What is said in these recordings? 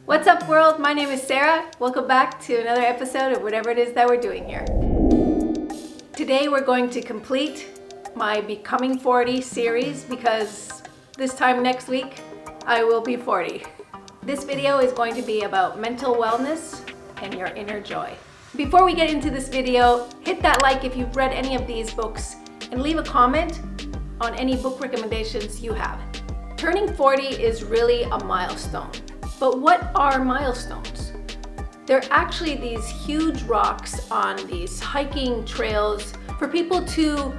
What's up, world? My name is Sarah. Welcome back to another episode of whatever it is that we're doing here. Today we're going to complete my Becoming 40 series because this time next week I will be 40. This video is going to be about mental wellness and your inner joy. Before we get into this video, hit that like if you've read any of these books and leave a comment on any book recommendations you have. Turning 40 is really a milestone. But what are milestones? They're actually these huge rocks on these hiking trails for people to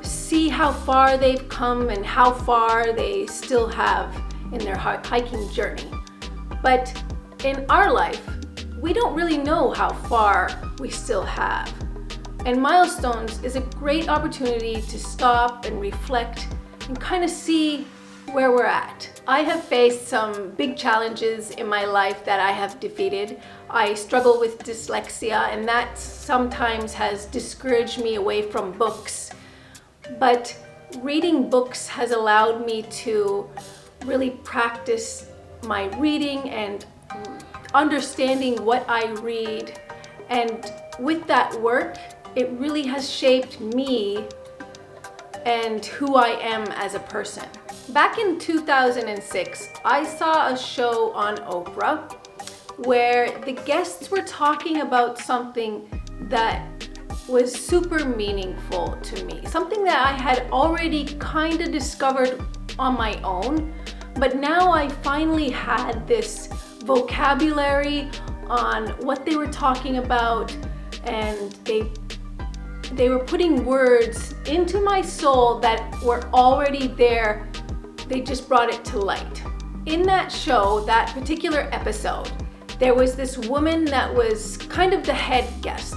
see how far they've come and how far they still have in their hiking journey. But in our life, we don't really know how far we still have. And milestones is a great opportunity to stop and reflect and kind of see where we're at. I have faced some big challenges in my life that I have defeated. I struggle with dyslexia, and that sometimes has discouraged me away from books. But reading books has allowed me to really practice my reading and understanding what I read. And with that work, it really has shaped me and who I am as a person. Back in 2006, I saw a show on Oprah where the guests were talking about something that was super meaningful to me, something that I had already kind of discovered on my own, but now I finally had this vocabulary on what they were talking about, and they were putting words into my soul that were already there. They just brought it to light. In that show, that particular episode, there was this woman that was kind of the head guest,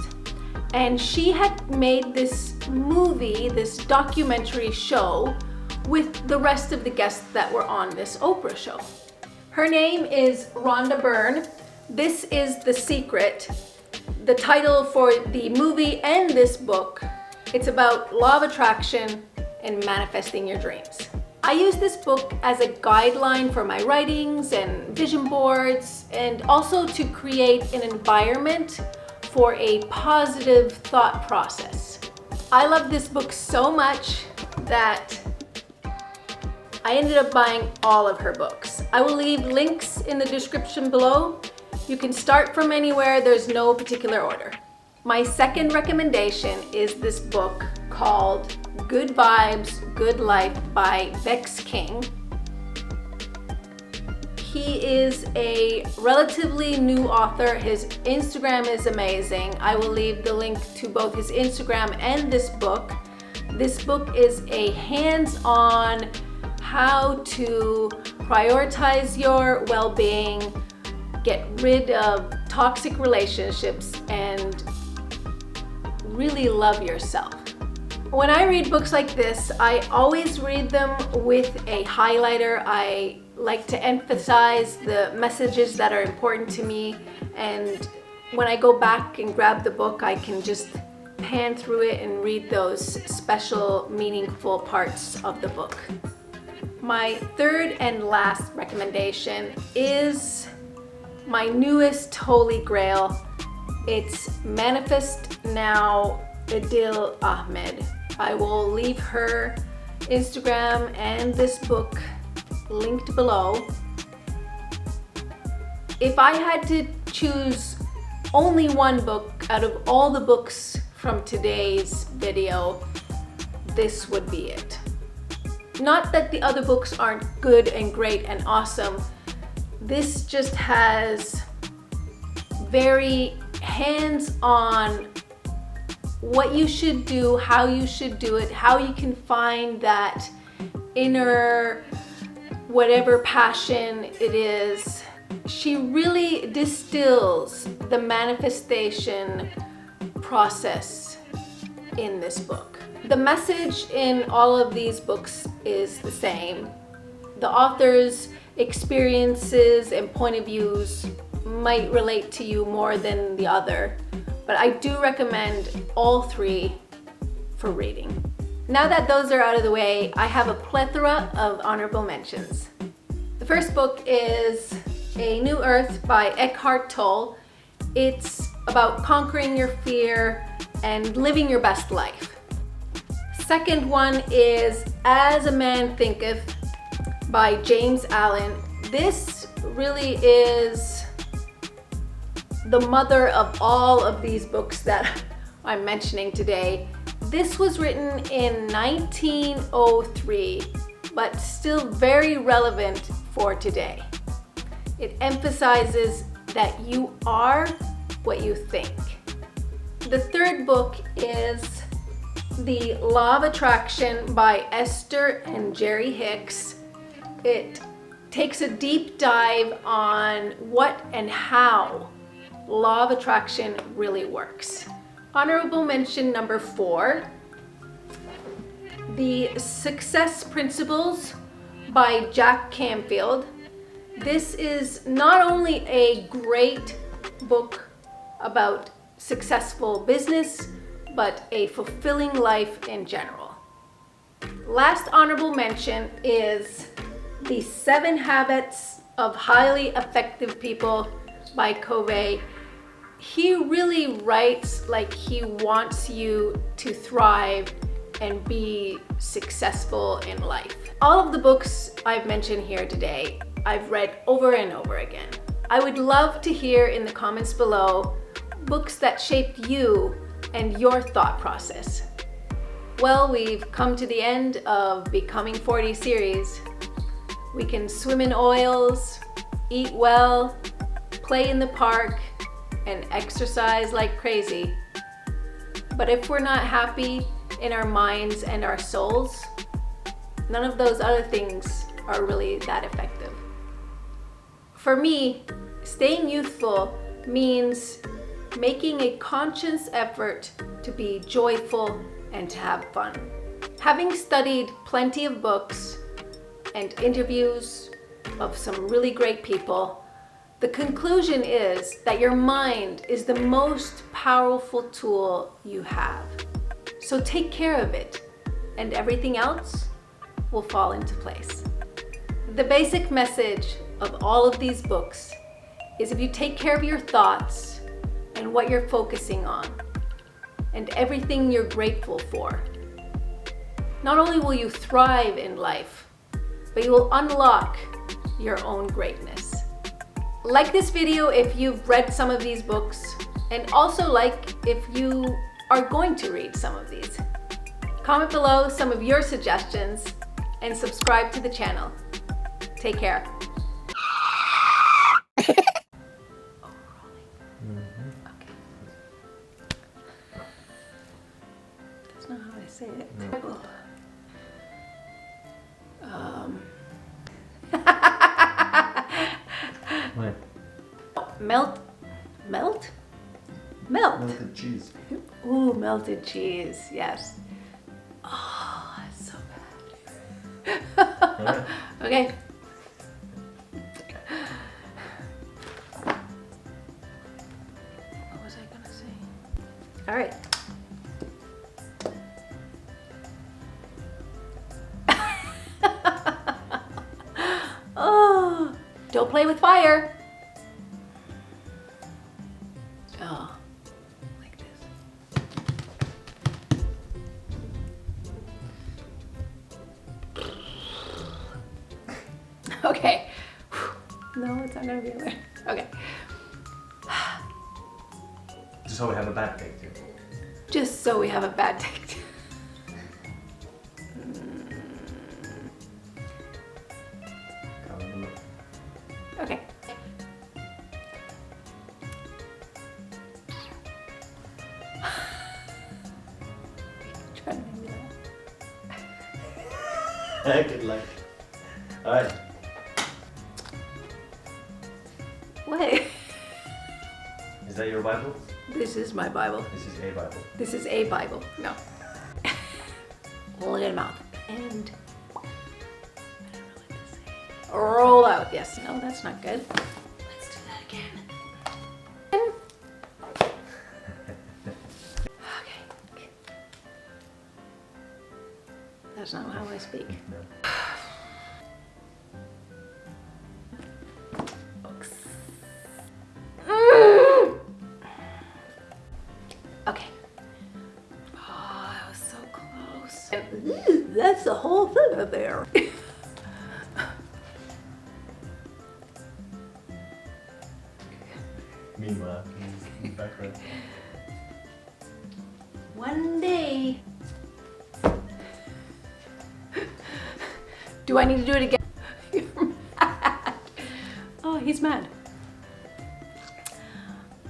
and she had made this movie, this documentary show with the rest of the guests that were on this Oprah show. Her name is Rhonda Byrne. This is The Secret, the title for the movie and this book. It's about law of attraction and manifesting your dreams. I use this book as a guideline for my writings and vision boards, and also to create an environment for a positive thought process. I love this book so much that I ended up buying all of her books. I will leave links in the description below. You can start from anywhere, there's no particular order. My second recommendation is this book called Good Vibes, Good Life by Vex King. He is a relatively new author. His Instagram is amazing. I will leave the link to both his Instagram and this book. This book is a hands-on how to prioritize your well-being, get rid of toxic relationships, and really love yourself. When I read books like this, I always read them with a highlighter. I like to emphasize the messages that are important to me, and when I go back and grab the book, I can just pan through it and read those special, meaningful parts of the book. My third and last recommendation is my newest holy grail. It's Manifest Now Idil Ahmed. I will leave her Instagram and this book linked below. If I had to choose only one book out of all the books from today's video, this would be it. Not that the other books aren't good and great and awesome. This just has very hands-on what you should do, how you should do it, how you can find that inner whatever passion it is. She really distills the manifestation process in this book. The message in all of these books is the same. The author's experiences and point of views might relate to you more than the other, but I do recommend all three for reading. Now that those are out of the way, I have a plethora of honorable mentions. The first book is A New Earth by Eckhart Tolle. It's about conquering your fear and living your best life. Second one is As a Man Thinketh by James Allen. This really is the mother of all of these books that I'm mentioning today. This was written in 1903, but still very relevant for today. It emphasizes that you are what you think. The third book is The Law of Attraction by Esther and Jerry Hicks. It takes a deep dive on what and how Law of Attraction really works. Honorable mention number 4, The Success Principles by Jack Canfield. This is not only a great book about successful business, but a fulfilling life in general. Last honorable mention is The 7 Habits of Highly Effective People by Covey. He really writes like he wants you to thrive and be successful in life. All of the books I've mentioned here today, I've read over and over again. I would love to hear in the comments below books that shaped you and your thought process. Well, we've come to the end of Becoming 40 series. We can swim in oils, eat well, play in the park, and exercise like crazy. But if we're not happy in our minds and our souls, none of those other things are really that effective. For me, staying youthful means making a conscious effort to be joyful and to have fun. Having studied plenty of books and interviews of some really great people, the conclusion is that your mind is the most powerful tool you have. So take care of it, and everything else will fall into place. The basic message of all of these books is if you take care of your thoughts and what you're focusing on, and everything you're grateful for, not only will you thrive in life, but you will unlock your own greatness. Like this video if you've read some of these books, and also like if you are going to read some of these. Comment below some of your suggestions and subscribe to the channel. Take care. That's not how I say it. What? Melt? Melt? Melted cheese. Ooh, melted cheese, yes. Oh, that's so bad. Okay. What was I gonna say? All right. Oh, don't play with fire. Oh, like this. Okay. No, it's not gonna be there. Okay. Just so we have a bad day too. Just so we have a bad day. Okay. Trying to make me laugh. I could like. Alright. What? Is that your Bible? This is my Bible. This is a Bible. This is a Bible. No. Look at the mouth. And I don't know what to say. Roll out. Yes. No, that's not good. Let's do that again. Okay. That's not how I speak. No. Oops. of there. Meanwhile, in the background. One day. Do I need to do it again? You're mad. Oh, he's mad.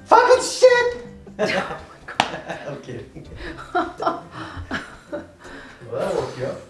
Fucking shit! I'm kidding. Well, that woke you up.